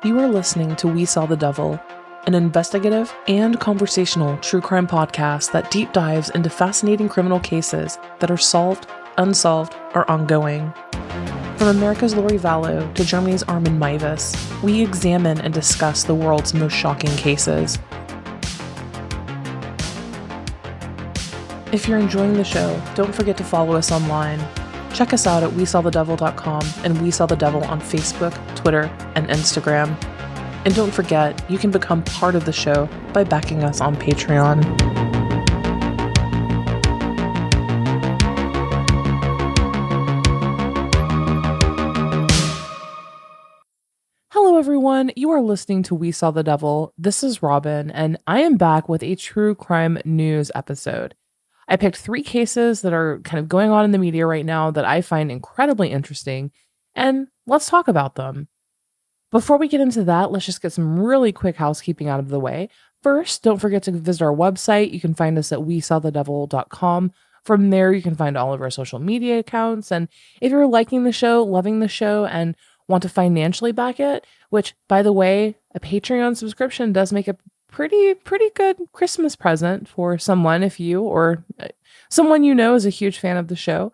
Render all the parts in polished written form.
You are listening to We Saw the Devil, an investigative and conversational true crime podcast that deep dives into fascinating criminal cases that are solved, unsolved, or ongoing. From America's Lori Vallow to Germany's Armin Meiwes, we examine and discuss the world's most shocking cases. If you're enjoying the show, don't forget to follow us online. Check us out at WeSawTheDevil.com and We Saw the Devil on Facebook, Twitter, and Instagram. And don't forget, you can become part of the show by backing us on Patreon. Hello everyone, you are listening to We Saw the Devil. This is Robin, and I am back with a true crime news episode. I picked 3 cases that are kind of going on in the media right now that I find incredibly interesting, and let's talk about them. Before we get into that, let's just get some really quick housekeeping out of the way. First, don't forget to visit our website. You can find us at WeSawTheDevil.com. From there, you can find all of our social media accounts, and if you're liking the show, loving the show, and want to financially back it, which, by the way, a Patreon subscription does make a pretty good Christmas present for someone if you or someone you know is a huge fan of the show.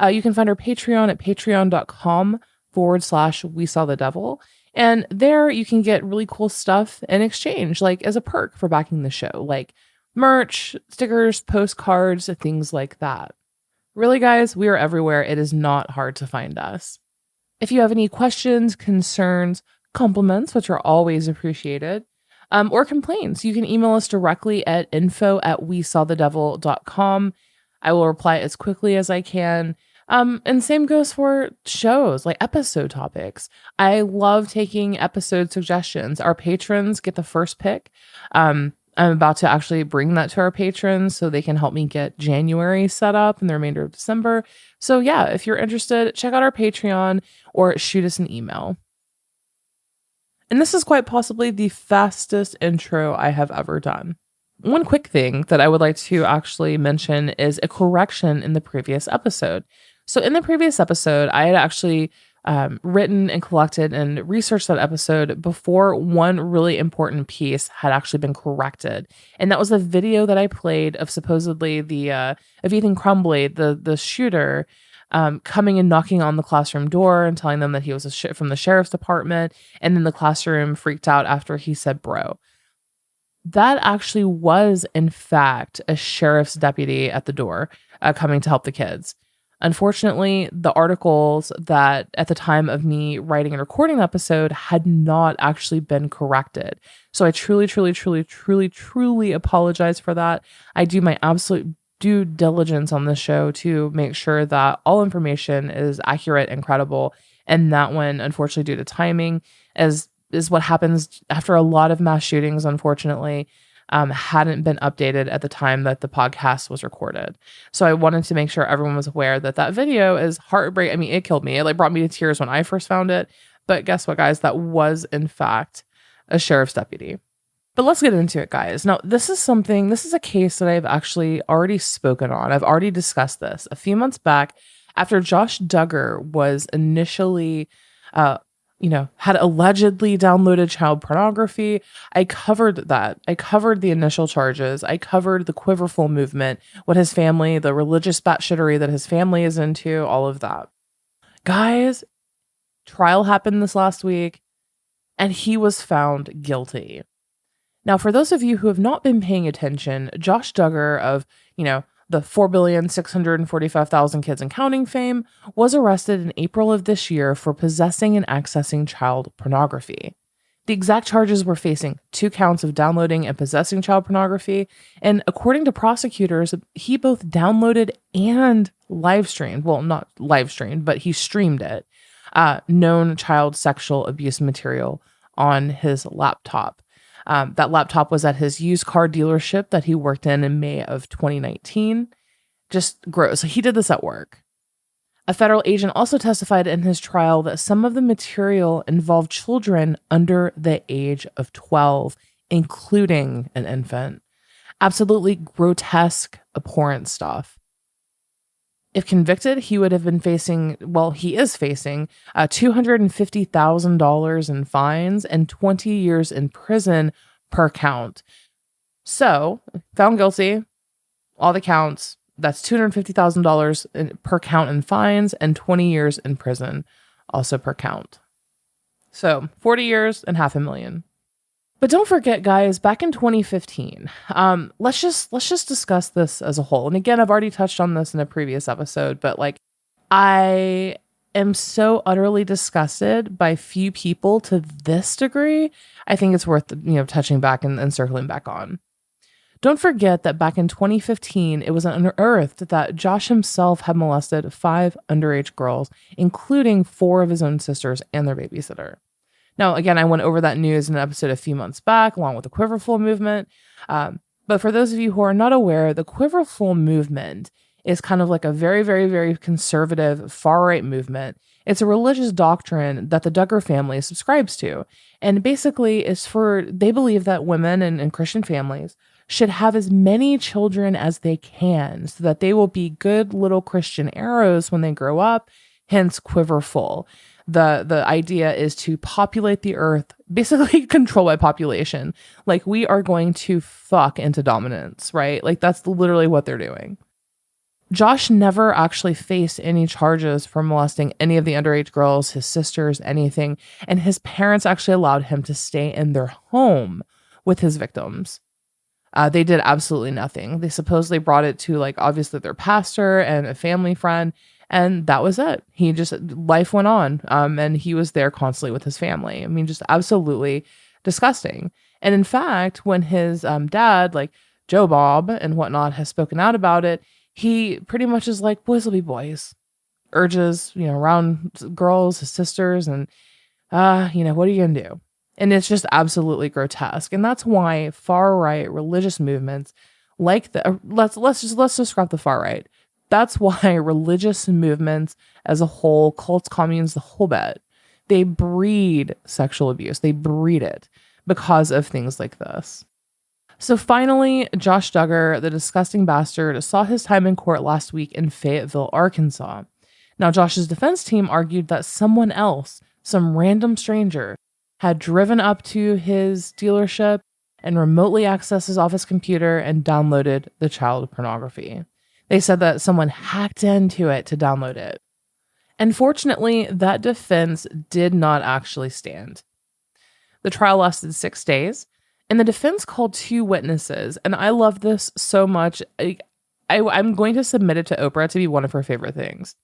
You can find our Patreon at patreon.com/We Saw the Devil. And there you can get really cool stuff in exchange, like as a perk for backing the show, like merch, stickers, postcards, things like that. Really, guys, we are everywhere. It is not hard to find us. If you have any questions, concerns, compliments, which are always appreciated, or complaints, you can email us directly at info@WeSawTheDevil.com. I will reply as quickly as I can. And same goes for shows, like episode topics. I love taking episode suggestions. Our patrons get the first pick. I'm about to actually bring that to our patrons so they can help me get January set up and the remainder of December. So yeah, if you're interested, check out our Patreon or shoot us an email. And this is quite possibly the fastest intro I have ever done. One quick thing that I would like to actually mention is a correction in the previous episode. So in the previous episode, I had actually written and collected and researched that episode before one really important piece had actually been corrected. And that was the video that I played of supposedly of Ethan Crumbley, the shooter, coming and knocking on the classroom door and telling them that he was from the sheriff's department. And then the classroom freaked out after he said, bro. That actually was, in fact, a sheriff's deputy at the door coming to help the kids. Unfortunately, the articles that at the time of me writing and recording the episode had not actually been corrected. So I truly apologize for that. I do my absolute due diligence on this show to make sure that all information is accurate and credible. And that one, unfortunately, due to timing, is what happens after a lot of mass shootings, unfortunately, hadn't been updated at the time that the podcast was recorded. So I wanted to make sure everyone was aware that video is heartbreaking. I mean, it killed me. It brought me to tears when I first found it. But guess what, guys? That was, in fact, a sheriff's deputy. But let's get into it, guys. Now, this is a case that I've actually already spoken on. I've already discussed this a few months back after Josh Duggar was initially had allegedly downloaded child pornography. I covered that. I covered the initial charges. I covered the Quiver movement, what his family, the religious batshittery that his family is into, all of that. Guys, trial happened this last week, and he was found guilty. Now, for those of you who have not been paying attention, Josh Duggar of, the 4,645,000 kids and counting fame, was arrested in April of this year for possessing and accessing child pornography. The exact charges were facing 2 counts of downloading and possessing child pornography, and according to prosecutors, he both downloaded and live streamed, well, not live streamed, but he streamed it, known child sexual abuse material on his laptop. That laptop was at his used car dealership that he worked in May of 2019. Just gross. He did this at work. A federal agent also testified in his trial that some of the material involved children under the age of 12, including an infant. Absolutely grotesque, abhorrent stuff. If convicted, he would have been facing, well, he is facing $250,000 in fines and 20 years in prison per count. So, found guilty, all the counts, that's $250,000 per count in fines and 20 years in prison, also per count. So 40 years and $500,000. But don't forget, guys, back in 2015, let's just discuss this as a whole. And again, I've already touched on this in a previous episode, but like, I am so utterly disgusted by few people to this degree. I think it's worth, touching back and circling back on. Don't forget that back in 2015, it was unearthed that Josh himself had molested 5 underage girls, including 4 of his own sisters and their babysitter. Now, again, I went over that news in an episode a few months back, along with the Quiver movement. But for those of you who are not aware, the Quiver movement is kind of like a very, very, very conservative far-right movement. It's a religious doctrine that the Duggar family subscribes to. And basically, they believe that women and Christian families should have as many children as they can so that they will be good little Christian arrows when they grow up, hence Quiver. The idea is to populate the earth, basically control by population. Like, we are going to fuck into dominance, right? Like, that's literally what they're doing. Josh never actually faced any charges for molesting any of the underage girls, his sisters, anything. And his parents actually allowed him to stay in their home with his victims. They did absolutely nothing. They supposedly brought it to, like, obviously their pastor and a family friend, and that was it. Life went on, and he was there constantly with his family. I mean, just absolutely disgusting. And in fact, when his dad, like Joe Bob and whatnot, has spoken out about it, he pretty much is like, boys will be boys. Urges, around girls, his sisters, and, what are you going to do? And it's just absolutely grotesque. And that's why far-right religious movements like let's just scrap the far-right. That's why religious movements as a whole, cults, communes, the whole bit, they breed sexual abuse. They breed it because of things like this. So finally, Josh Duggar, the disgusting bastard, saw his time in court last week in Fayetteville, Arkansas. Now, Josh's defense team argued that someone else, some random stranger, had driven up to his dealership and remotely accessed his office computer and downloaded the child pornography. They said that someone hacked into it to download it. Unfortunately, that defense did not actually stand. The trial lasted 6 days, and the defense called 2 witnesses, and I love this so much. I'm going to submit it to Oprah to be one of her favorite things.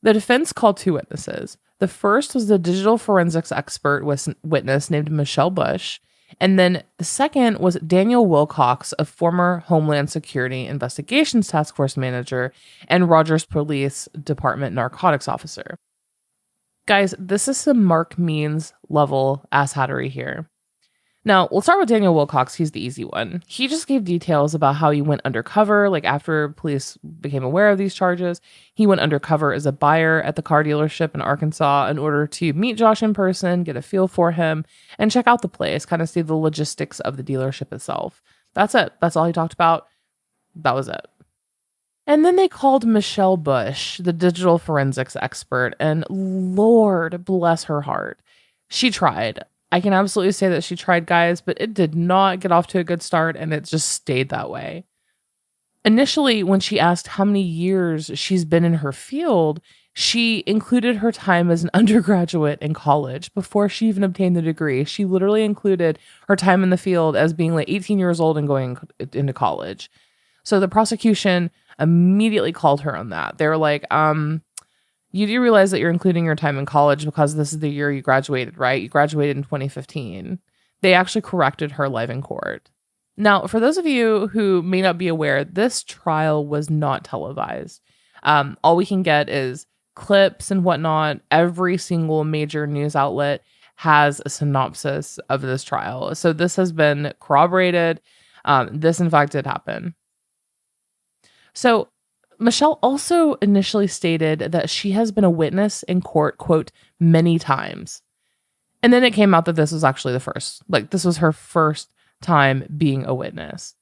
The defense called 2 witnesses. The first was the digital forensics expert witness named Michelle Bush. And then the second was Daniel Wilcox, a former Homeland Security Investigations Task Force manager and Rogers Police Department narcotics officer. Guys, this is some Mark Means level asshattery here. Now, we'll start with Daniel Wilcox. He's the easy one. He just gave details about how he went undercover, like after police became aware of these charges. He went undercover as a buyer at the car dealership in Arkansas in order to meet Josh in person, get a feel for him, and check out the place, kind of see the logistics of the dealership itself. That's it. That's all he talked about. That was it. And then they called Michelle Bush, the digital forensics expert, and Lord bless her heart. She tried. I can absolutely say that she tried, guys, but it did not get off to a good start, and it just stayed that way. Initially, when she asked how many years she's been in her field, she included her time as an undergraduate in college before she even obtained the degree. She literally included her time in the field as being like 18 years old and going into college. So the prosecution immediately called her on that. They were like, you do realize that you're including your time in college because this is the year you graduated, right? You graduated in 2015. They actually corrected her live in court. Now, for those of you who may not be aware, this trial was not televised. All we can get is clips and whatnot. Every single major news outlet has a synopsis of this trial. So this has been corroborated. This, in fact, did happen. So Michelle also initially stated that she has been a witness in court, quote, many times. And then it came out that this was actually this was her first time being a witness.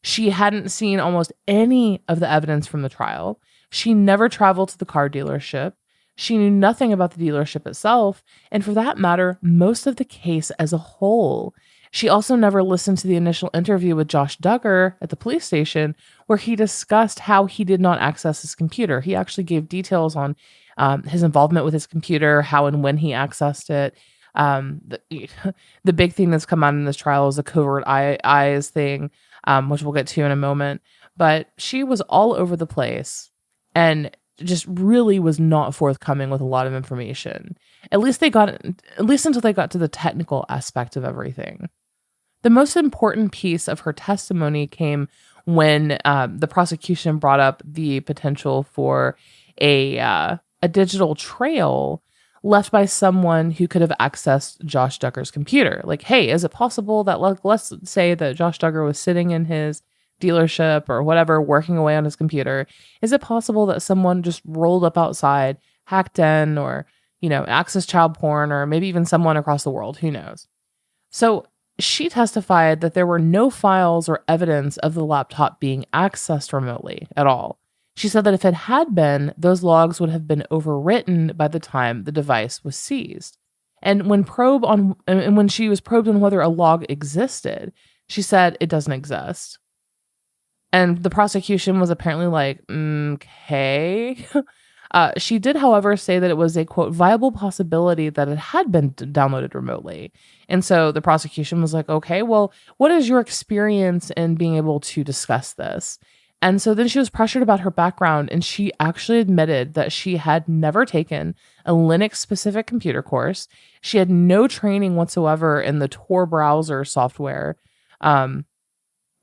She hadn't seen almost any of the evidence from the trial. She never traveled to the car dealership. She knew nothing about the dealership itself, and for that matter, most of the case as a whole. She also never listened to the initial interview with Josh Duggar at the police station, where he discussed how he did not access his computer. He actually gave details on his involvement with his computer, how and when he accessed it. The big thing that's come out in this trial is the covert eyes thing, which we'll get to in a moment. But she was all over the place and just really was not forthcoming with a lot of information. At least until they got to the technical aspect of everything. The most important piece of her testimony came when the prosecution brought up the potential for a digital trail left by someone who could have accessed Josh Duggar's computer. Like, hey, is it possible that, let's say that Josh Duggar was sitting in his dealership or whatever, working away on his computer. Is it possible that someone just rolled up outside, hacked in, or, accessed child porn, or maybe even someone across the world? Who knows? So she testified that there were no files or evidence of the laptop being accessed remotely at all. She said that if it had been, those logs would have been overwritten by the time the device was seized. And when she was probed on whether a log existed, she said it doesn't exist. And the prosecution was apparently like, okay. She did, however, say that it was a, quote, viable possibility that it had been downloaded remotely. And so the prosecution was like, okay, well, what is your experience in being able to discuss this? And so then she was pressured about her background, and she actually admitted that she had never taken a Linux-specific computer course. She had no training whatsoever in the Tor browser software,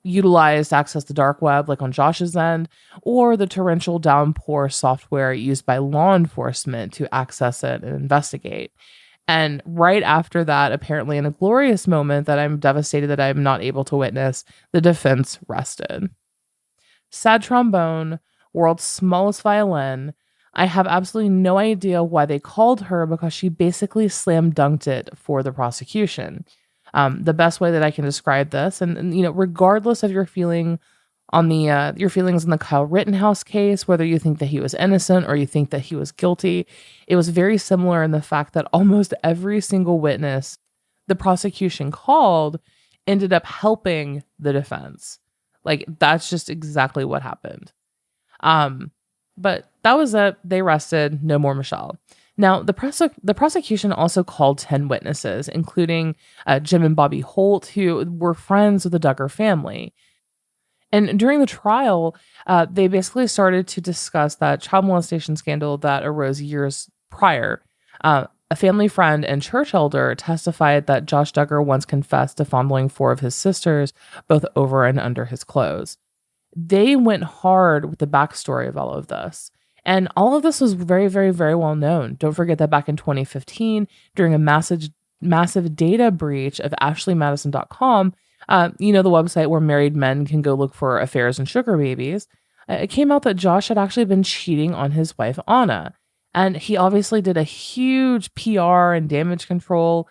utilized to access the dark web, like on Josh's end, or the torrential downpour software used by law enforcement to access it and investigate. And right after that, apparently in a glorious moment that I'm devastated that I'm not able to witness, the defense rested. Sad trombone, world's smallest violin. I have absolutely no idea why they called her, because she basically slam dunked it for the prosecution. The best way that I can describe this, and regardless of your feeling on your feelings in the Kyle Rittenhouse case, whether you think that he was innocent or you think that he was guilty, it was very similar in the fact that almost every single witness the prosecution called ended up helping the defense. Like, that's just exactly what happened. But that was it. They rested. No more Michelle. Now, the prosecution also called 10 witnesses, including Jim and Bobby Holt, who were friends with the Duggar family. And during the trial, they basically started to discuss that child molestation scandal that arose years prior. A family friend and church elder testified that Josh Duggar once confessed to fondling 4 of his sisters, both over and under his clothes. They went hard with the backstory of all of this. And all of this was very, very, very well known. Don't forget that back in 2015, during a massive data breach of AshleyMadison.com, the website where married men can go look for affairs and sugar babies, it came out that Josh had actually been cheating on his wife, Anna. And he obviously did a huge PR and damage control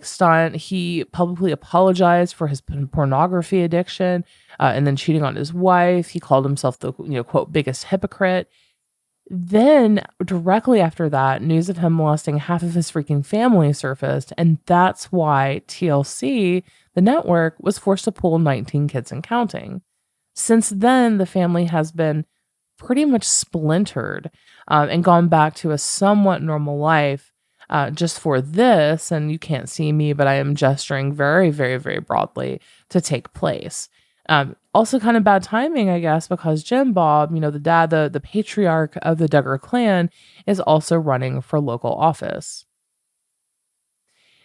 stunt. He publicly apologized for his pornography addiction and then cheating on his wife. He called himself the, quote, biggest hypocrite. Then directly after that, news of him molesting half of his freaking family surfaced. And that's why TLC, the network, was forced to pull 19 kids and counting. Since then, the family has been pretty much splintered and gone back to a somewhat normal life just for this. And you can't see me, but I am gesturing very, very, very broadly to take place. Also kind of bad timing, I guess, because Jim Bob, the dad, the patriarch of the Duggar clan, is also running for local office.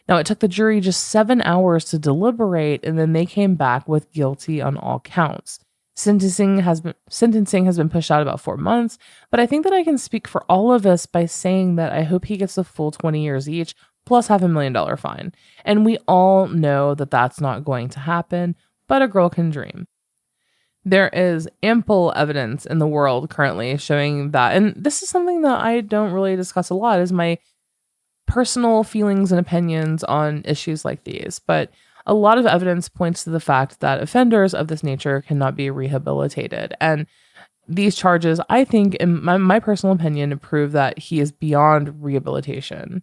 Now, it took the jury just 7 hours to deliberate, and then they came back with guilty on all counts. Sentencing has been pushed out about 4 months, but I think that I can speak for all of us by saying that I hope he gets the full 20 years each, plus $500,000 fine. And we all know that that's not going to happen, but a girl can dream. There is ample evidence in the world currently showing that, and this is something that I don't really discuss a lot, is my personal feelings and opinions on issues like these. But a lot of evidence points to the fact that offenders of this nature cannot be rehabilitated. And these charges, I think, in my personal opinion, prove that he is beyond rehabilitation.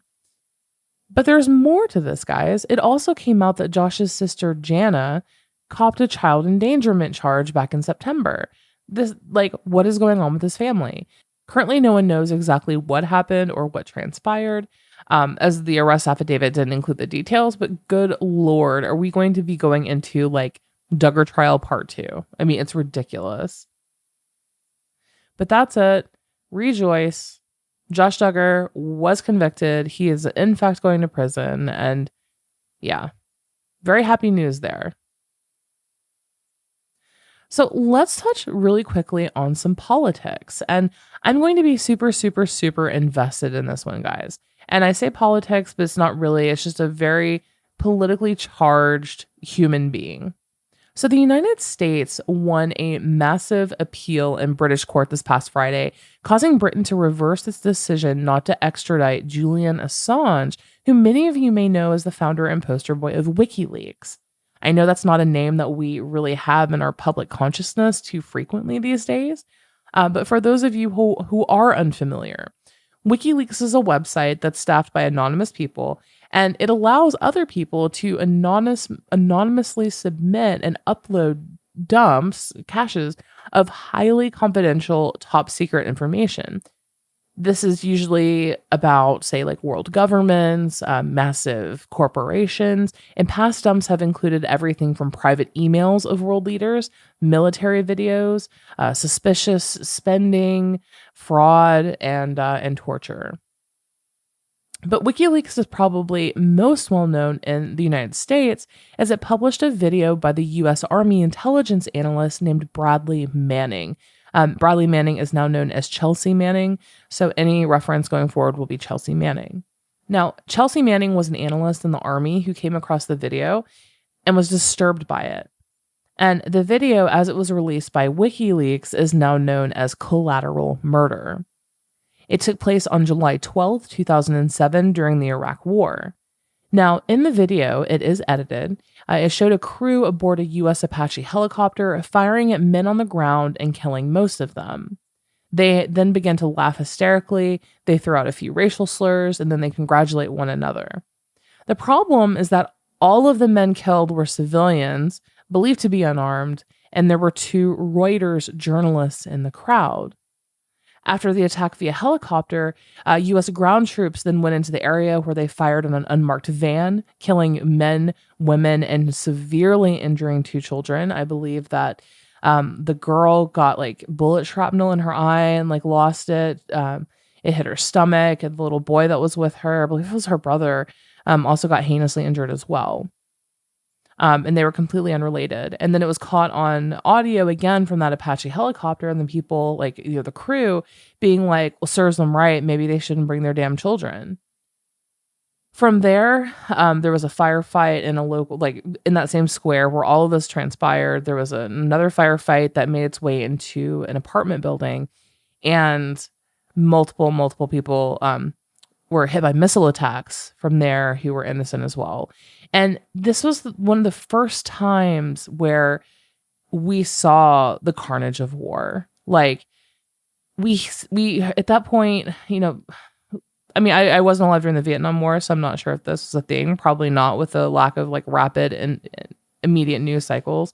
But there's more to this, guys. It also came out that Josh's sister, Jana, copped a child endangerment charge back in September. This, like, what is going on with this family? Currently, no one knows exactly what happened or what transpired, as the arrest affidavit didn't include the details. But good Lord, are we going to be going into like Duggar trial part 2? I mean, it's ridiculous. But that's it. Rejoice. Josh Duggar was convicted. He is in fact going to prison. And yeah, very happy news there. So let's touch really quickly on some politics. And I'm going to be super, super, super invested in this one, guys. And I say politics, but it's not really. It's just a very politically charged human being. So the United States won a massive appeal in British court this past Friday, causing Britain to reverse its decision not to extradite Julian Assange, who many of you may know as the founder and poster boy of WikiLeaks. I know that's not a name that we really have in our public consciousness too frequently these days, but for those of you who are unfamiliar, WikiLeaks is a website that's staffed by anonymous people, and it allows other people to anonymously submit and upload caches of highly confidential, top secret information. This is usually about, say, like world governments, massive corporations, and past dumps have included everything from private emails of world leaders, military videos, suspicious spending, fraud, and torture. But WikiLeaks is probably most well known in the United States as it published a video by the U.S. Army intelligence analyst named Bradley Manning. Bradley Manning is now known as Chelsea Manning, so any reference going forward will be Chelsea Manning. Now, Chelsea Manning was an analyst in the Army who came across the video and was disturbed by it. And the video, as it was released by WikiLeaks, is now known as Collateral Murder. It took place on July 12, 2007 during the Iraq War. Now, in the video, it is edited. It showed a crew aboard a U.S. Apache helicopter firing at men on the ground and killing most of them. They then began to laugh hysterically, they throw out a few racial slurs, and then they congratulate one another. The problem is that all of the men killed were civilians, believed to be unarmed, and there were 2 Reuters journalists in the crowd. After the attack via helicopter, U.S. ground troops then went into the area where they fired on an unmarked van, killing men, women, and severely injuring 2 children. I believe that the girl got like bullet shrapnel in her eye and like lost it. It hit her stomach, and the little boy that was with her, I believe it was her brother, also got heinously injured as well. And they were completely unrelated. And then it was caught on audio again from that Apache helicopter, and the people, like, you know, the crew being like, well, serves them right. Maybe they shouldn't bring their damn children. From there, there was a firefight in a local, like in that same square where all of this transpired. There was another firefight that made its way into an apartment building, and multiple people were hit by missile attacks from there who were innocent as well. And this was one of the first times where we saw the carnage of war. Like we at that point, you know, I mean, I wasn't alive during the Vietnam War, so I'm not sure if this was a thing. Probably not, with the lack of like rapid and immediate news cycles.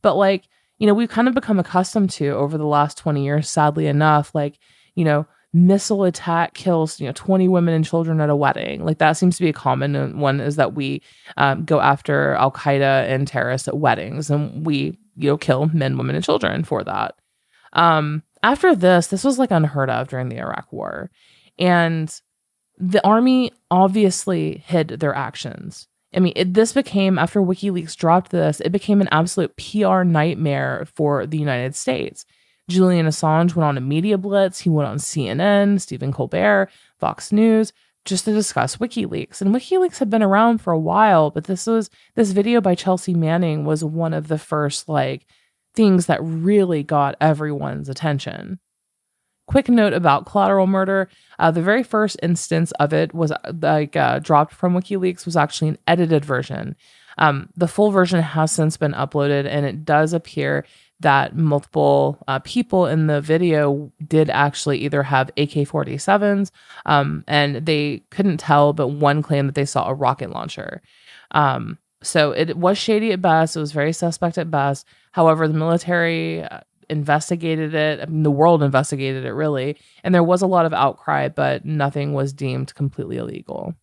But like, you know, we've kind of become accustomed to over the last 20 years, sadly enough, like, you know, missile attack kills, you know, 20 women and children at a wedding. Like that seems to be a common one, is that we go after Al Qaeda and terrorists at weddings, and we, you know, kill men, women, and children for that. After this was like unheard of during the Iraq War, and the Army obviously hid their actions. I mean, this became, after WikiLeaks dropped this, it became an absolute PR nightmare for the United States. Julian Assange went on a media blitz. He went on CNN, Stephen Colbert, Fox News, just to discuss WikiLeaks. And WikiLeaks had been around for a while, but this video by Chelsea Manning was one of the first like things that really got everyone's attention. Quick note about Collateral Murder. The very first instance of it was dropped from WikiLeaks was actually an edited version. The full version has since been uploaded, and it does appear that multiple people in the video did actually either have AK-47s, and they couldn't tell, but one claimed that they saw a rocket launcher. So it was shady at best. It was very suspect at best. However, the military investigated it. I mean, the world investigated it, really. And there was a lot of outcry, but nothing was deemed completely illegal.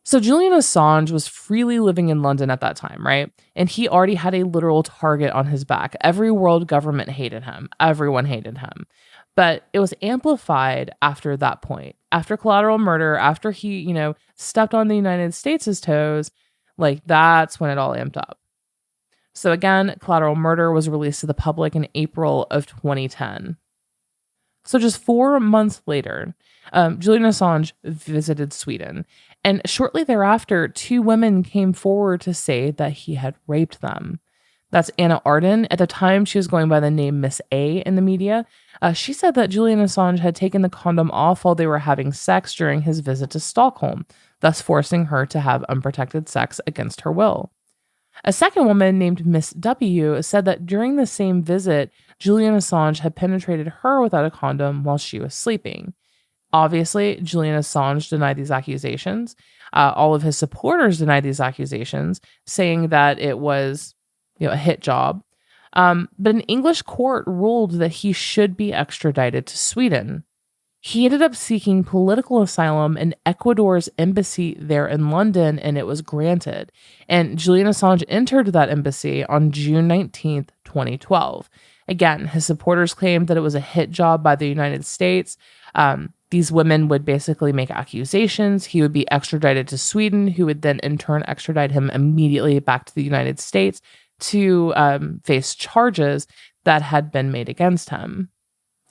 So Julian Assange was freely living in London at that time, right? And he already had a literal target on his back. Every world government hated him. Everyone hated him. But it was amplified after that point. After collateral murder, after he, stepped on the United States' toes, like that's when it all amped up. So again, collateral murder was released to the public in April of 2010. So just 4 months later, Julian Assange visited Sweden. And shortly thereafter, 2 women came forward to say that he had raped them. That's Anna Arden. At the time, she was going by the name Miss A in the media. She said that Julian Assange had taken the condom off while they were having sex during his visit to Stockholm, thus forcing her to have unprotected sex against her will. A second woman named Miss W said that during the same visit, Julian Assange had penetrated her without a condom while she was sleeping. Obviously, Julian Assange denied these accusations. All of his supporters denied these accusations, saying that it was, a hit job. But an English court ruled that he should be extradited to Sweden. He ended up seeking political asylum in Ecuador's embassy there in London, and it was granted. And Julian Assange entered that embassy on June 19th, 2012. Again, his supporters claimed that it was a hit job by the United States. These women would basically make accusations. He would be extradited to Sweden, who would then in turn extradite him immediately back to the United States to face charges that had been made against him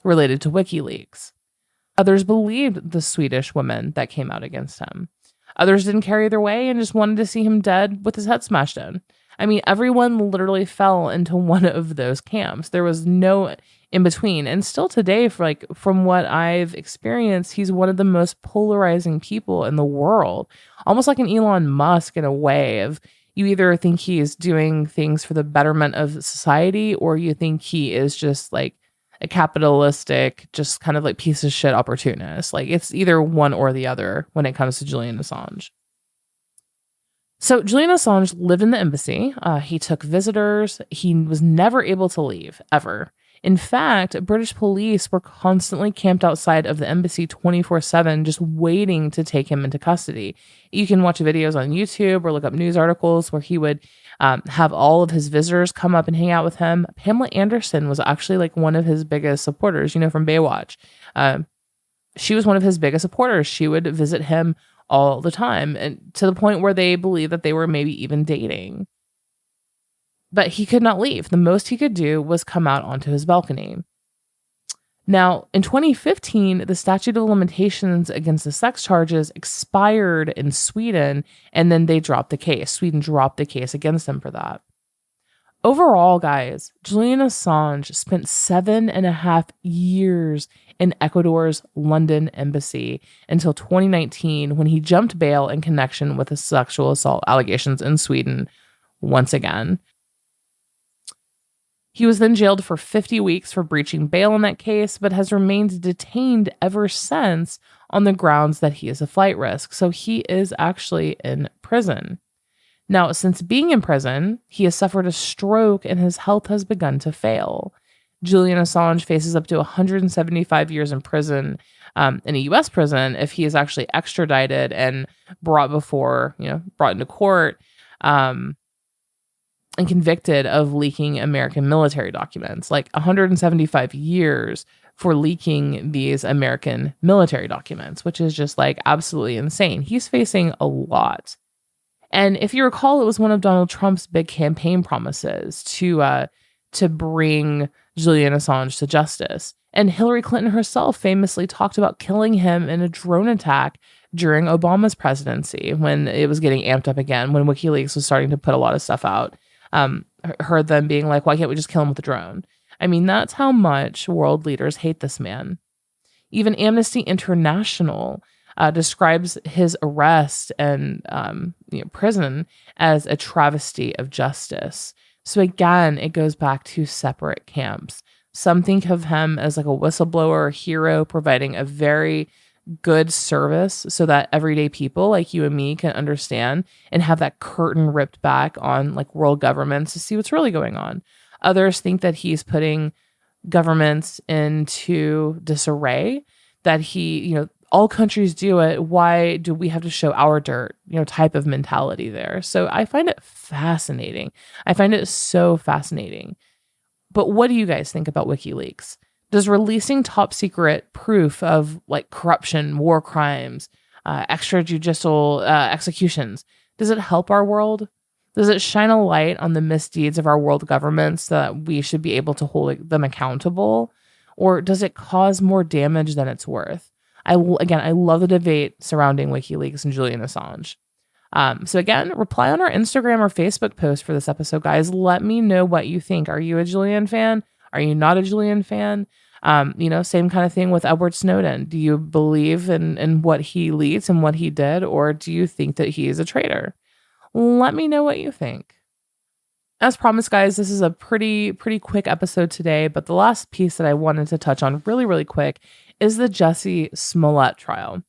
related to WikiLeaks. Others believed the Swedish women that came out against him. Others didn't care either way and just wanted to see him dead with his head smashed in. I mean, everyone literally fell into one of those camps. There was no in between. And still today, from what I've experienced, he's one of the most polarizing people in the world. Almost like an Elon Musk in a way of you either think he is doing things for the betterment of society or you think he is just like a capitalistic, just kind of like piece of shit opportunist. Like it's either one or the other when it comes to Julian Assange. So Julian Assange lived in the embassy. He took visitors. He was never able to leave, ever. In fact, British police were constantly camped outside of the embassy 24/7, just waiting to take him into custody. You can watch videos on YouTube or look up news articles where he would have all of his visitors come up and hang out with him. Pamela Anderson was actually like one of his biggest supporters, from Baywatch. She was one of his biggest supporters. She would visit him all the time, and to the point where they believed that they were maybe even dating. But he could not leave. The most he could do was come out onto his balcony. Now, in 2015, the statute of limitations against the sex charges expired in Sweden, and then they dropped the case. Sweden dropped the case against him for that. Overall, guys, Julian Assange spent 7.5 years in Ecuador's London embassy until 2019, when he jumped bail in connection with the sexual assault allegations in Sweden once again. He was then jailed for 50 weeks for breaching bail in that case, but has remained detained ever since on the grounds that he is a flight risk. So he is actually in prison. Now, since being in prison, he has suffered a stroke and his health has begun to fail. Julian Assange faces up to 175 years in prison, in a U.S. prison, if he is actually extradited and brought into court, and convicted of leaking American military documents. Like 175 years for leaking these American military documents, which is just like absolutely insane. He's facing a lot. And if you recall, it was one of Donald Trump's big campaign promises to bring Julian Assange to justice. And Hillary Clinton herself famously talked about killing him in a drone attack during Obama's presidency, when it was getting amped up again, when WikiLeaks was starting to put a lot of stuff out. Heard them being like, why can't we just kill him with a drone? I mean, that's how much world leaders hate this man. Even Amnesty International describes his arrest and prison as a travesty of justice. So again, it goes back to separate camps. Some think of him as like a whistleblower hero providing a very good service so that everyday people like you and me can understand and have that curtain ripped back on like world governments to see what's really going on. Others think that he's putting governments into disarray, that all countries do it. Why do we have to show our dirt? Type of mentality there. So I find it fascinating. I find it so fascinating. But what do you guys think about WikiLeaks? Does releasing top secret proof of like corruption, war crimes, extrajudicial executions, does it help our world? Does it shine a light on the misdeeds of our world governments so that we should be able to hold them accountable? Or does it cause more damage than it's worth? I love the debate surrounding WikiLeaks and Julian Assange. So again, reply on our Instagram or Facebook post for this episode, guys. Let me know what you think. Are you a Julian fan? Are you not a Julian fan? Same kind of thing with Edward Snowden. Do you believe in what he leads and what he did, or do you think that he is a traitor? Let me know what you think. As promised, guys, this is a pretty quick episode today, but the last piece that I wanted to touch on really, really quick is the Jussie Smollett trial.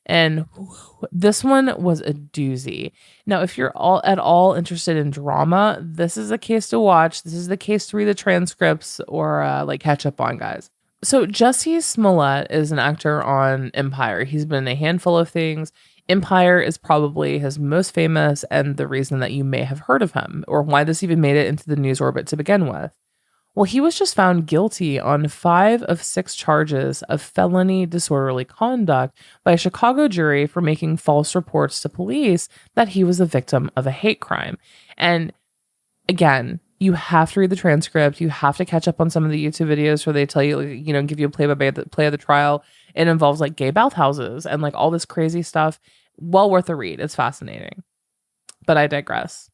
And this one was a doozy. Now, if you're at all interested in drama, this is a case to watch. This is the case to read the transcripts or catch up on, guys. So Jussie Smollett is an actor on Empire. He's been in a handful of things. Empire is probably his most famous and the reason that you may have heard of him or why this even made it into the news orbit to begin with. Well, he was just found guilty on 5 of 6 charges of felony disorderly conduct by a Chicago jury for making false reports to police that he was a victim of a hate crime. And again, you have to read the transcript. You have to catch up on some of the YouTube videos where they tell you, give you a play of the trial. It involves like gay bathhouses and like all this crazy stuff. Well worth a read. It's fascinating. But I digress.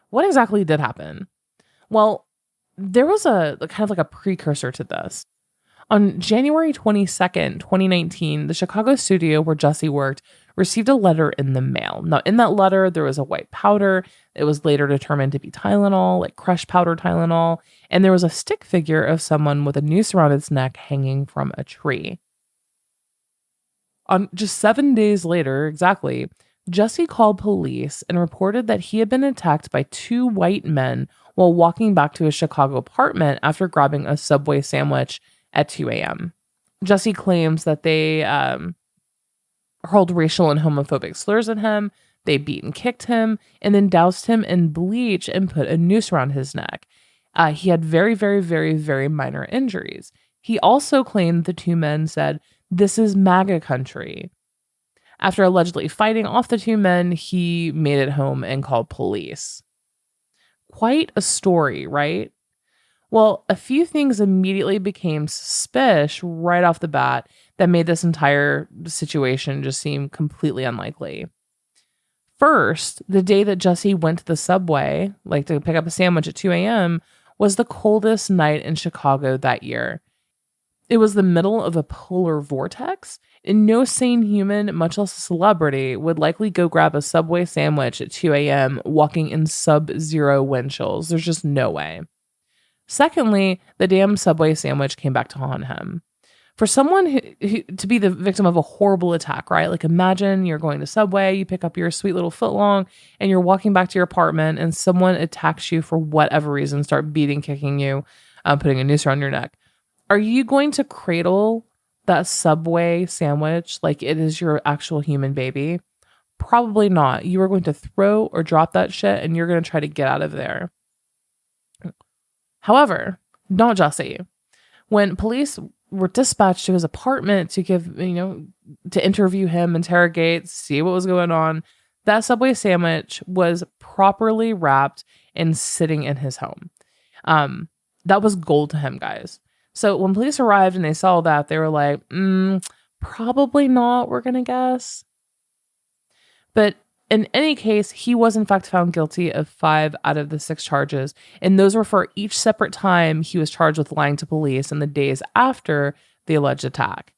What exactly did happen? Well, there was a kind of like a precursor to this. On January 22nd, 2019, the Chicago studio where Jussie worked received a letter in the mail. Now, in that letter, there was a white powder. It was later determined to be Tylenol, like crushed powder Tylenol. And there was a stick figure of someone with a noose around its neck hanging from a tree. On just 7 days later, exactly, Jussie called police and reported that he had been attacked by 2 white men while walking back to his Chicago apartment after grabbing a Subway sandwich at 2 a.m. Jussie claims that they hurled racial and homophobic slurs at him, they beat and kicked him, and then doused him in bleach and put a noose around his neck. He had very, very, very, very minor injuries. He also claimed the 2 men said, "This is MAGA country." After allegedly fighting off the 2 men, he made it home and called police. Quite a story, right? Well, a few things immediately became suspicious right off the bat that made this entire situation just seem completely unlikely. First, the day that Jussie went to the Subway, like to pick up a sandwich at 2 a.m., was the coldest night in Chicago that year. It was the middle of a polar vortex, and no sane human, much less a celebrity, would likely go grab a Subway sandwich at 2 a.m. walking in sub-zero wind chills. There's just no way. Secondly, the damn Subway sandwich came back to haunt him. For someone who to be the victim of a horrible attack, right? Like imagine you're going to Subway, you pick up your sweet little footlong, and you're walking back to your apartment, and someone attacks you for whatever reason, start beating, kicking you, putting a noose around your neck. Are you going to cradle that Subway sandwich like it is your actual human baby? Probably not. You are going to throw or drop that shit and you're going to try to get out of there. However, not Jussie. When police were dispatched to his apartment to to interview him, interrogate, see what was going on, that Subway sandwich was properly wrapped and sitting in his home. That was gold to him, guys. So when police arrived and they saw that, they were like, probably not, we're going to guess. But in any case, he was in fact found guilty of 5 out of the 6 charges. And those were for each separate time he was charged with lying to police in the days after the alleged attack.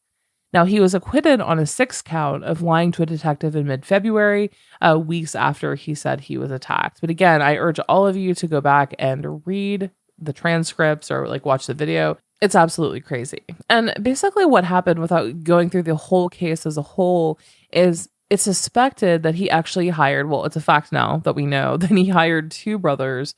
Now, he was acquitted on a 6th count of lying to a detective in mid-February, weeks after he said he was attacked. But again, I urge all of you to go back and read the transcripts or like watch the video. It's absolutely crazy. And basically what happened, without going through the whole case as a whole, is it's suspected that he actually hired, well, it's a fact now that we know, that he hired 2 brothers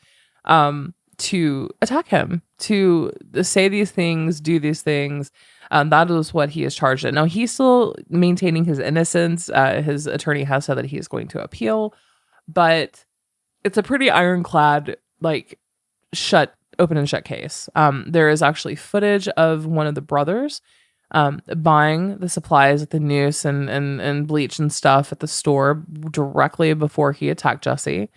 to attack him, to say these things, do these things. That is what he is charged in. Now, he's still maintaining his innocence. His attorney has said that he is going to appeal, but it's a pretty ironclad, like, open and shut case. There is actually footage of one of the brothers buying the supplies at the noose and bleach and stuff at the store directly before he attacked Jessie.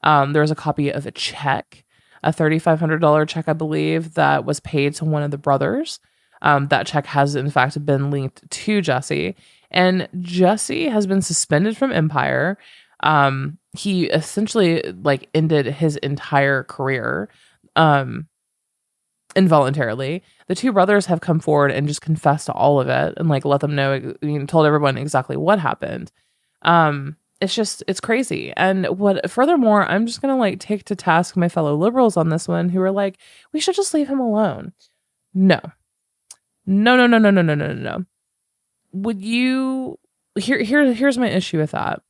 There's a copy of a check, a $3,500 check, I believe, that was paid to one of the brothers. That check has, in fact, been linked to Jessie. And Jessie has been suspended from Empire. He essentially, like, ended his entire career involuntarily. The 2 brothers have come forward and just confessed to all of it and, like, let them know, told everyone exactly what happened. It's crazy. And furthermore, I'm just going to, like, take to task my fellow liberals on this one who are like, we should just leave him alone. No. No. Would you, here's my issue with that.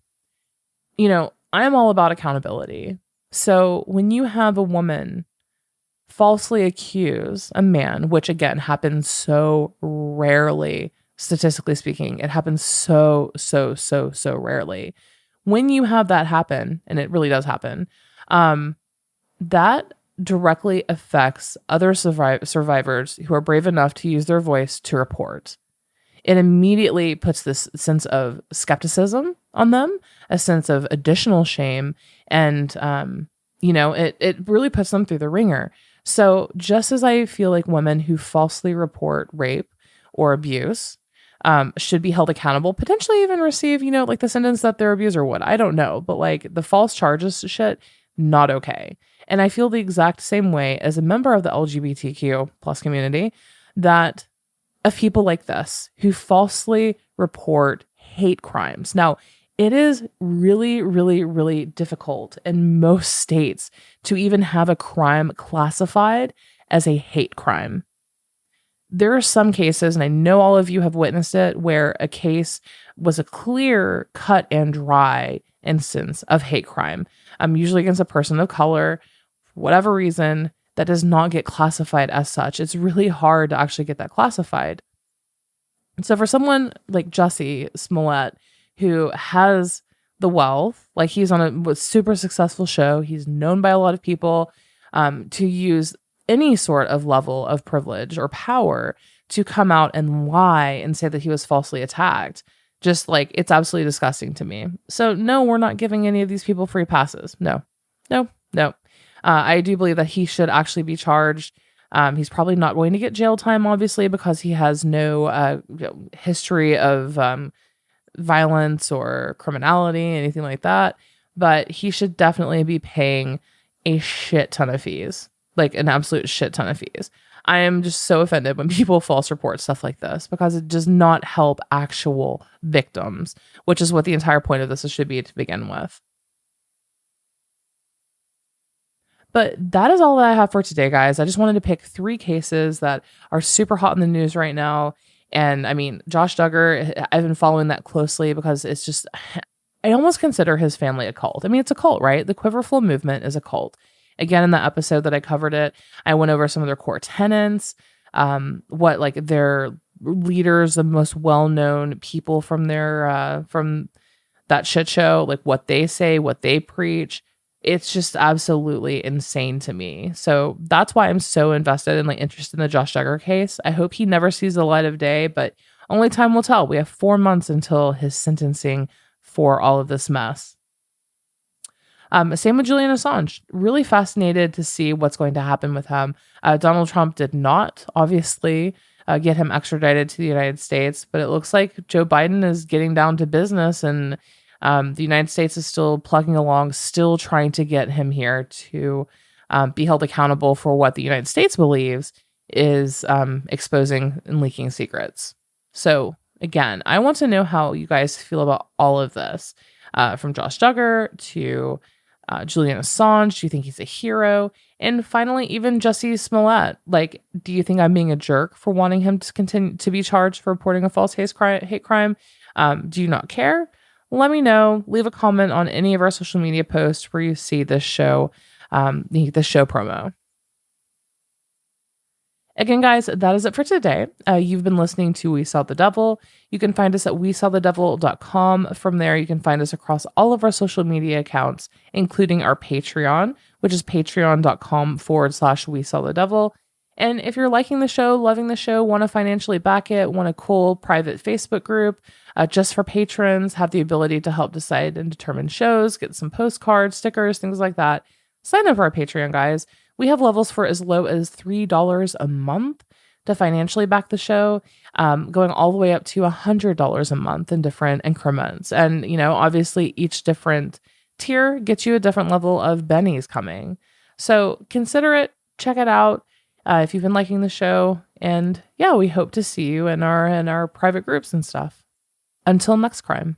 I'm all about accountability. So when you have a woman falsely accuse a man, which again happens so rarely, statistically speaking, it happens so rarely. When you have that happen, and it really does happen, that directly affects other survivors who are brave enough to use their voice to report. It immediately puts this sense of skepticism on them, a sense of additional shame, and it really puts them through the ringer. So just as I feel like women who falsely report rape or abuse should be held accountable, potentially even receive, like the sentence that their abuser would. I don't know, but like the false charges shit, not okay. And I feel the exact same way as a member of the LGBTQ plus community, that of people like this who falsely report hate crimes. Now, it is really, really, really difficult in most states to even have a crime classified as a hate crime. There are some cases, and I know all of you have witnessed it, where a case was a clear, cut and dry instance of hate crime, usually against a person of color, for whatever reason, that does not get classified as such. It's really hard to actually get that classified. So for someone like Jussie Smollett, who has the wealth, like he's on a super successful show, he's known by a lot of people, to use any sort of level of privilege or power to come out and lie and say that he was falsely attacked. Just like, it's absolutely disgusting to me. So no, we're not giving any of these people free passes. No. I do believe that he should actually be charged. He's probably not going to get jail time, obviously, because he has no history of violence or criminality, anything like that. But he should definitely be paying a shit ton of fees, like an absolute shit ton of fees. I am just so offended when people false report stuff like this, because it does not help actual victims, which is what the entire point of this should be to begin with. But that is all that I have for today, guys. I just wanted to pick 3 cases that are super hot in the news right now. And I mean, Josh Duggar, I've been following that closely because it's just, I almost consider his family a cult. I mean, it's a cult, right? The Quiver movement is a cult. Again, in the episode that I covered it, I went over some of their core tenets, what like their leaders, the most well-known people from their, from that shit show, like what they say, what they preach. It's just absolutely insane to me. So that's why I'm so invested and like interested in the Josh Duggar case. I hope he never sees the light of day, but only time will tell. We have 4 months until his sentencing for all of this mess. Same with Julian Assange. Really fascinated to see what's going to happen with him. Donald Trump did not, obviously, get him extradited to the United States, but it looks like Joe Biden is getting down to business, and the United States is still plugging along, still trying to get him here to be held accountable for what the United States believes is exposing and leaking secrets. So again, I want to know how you guys feel about all of this. From Josh Duggar to Julian Assange. Do you think he's a hero? And finally, even Jussie Smollett. Like, do you think I'm being a jerk for wanting him to continue to be charged for reporting a false hate crime? Do you not care? Let me know. Leave a comment on any of our social media posts where you see this show, the show promo. Again, guys, that is it for today. You've been listening to We Saw the Devil. You can find us at wesawthedevil.com. From there, you can find us across all of our social media accounts, including our Patreon, which is patreon.com/We Saw the Devil. And if you're liking the show, loving the show, want to financially back it, want a cool private Facebook group just for patrons, have the ability to help decide and determine shows, get some postcards, stickers, things like that, sign up for our Patreon, guys. We have levels for as low as $3 a month to financially back the show, going all the way up to $100 a month in different increments. And, obviously each different tier gets you a different level of bennies coming. So consider it, check it out if you've been liking the show. And yeah, we hope to see you in our private groups and stuff. Until next crime.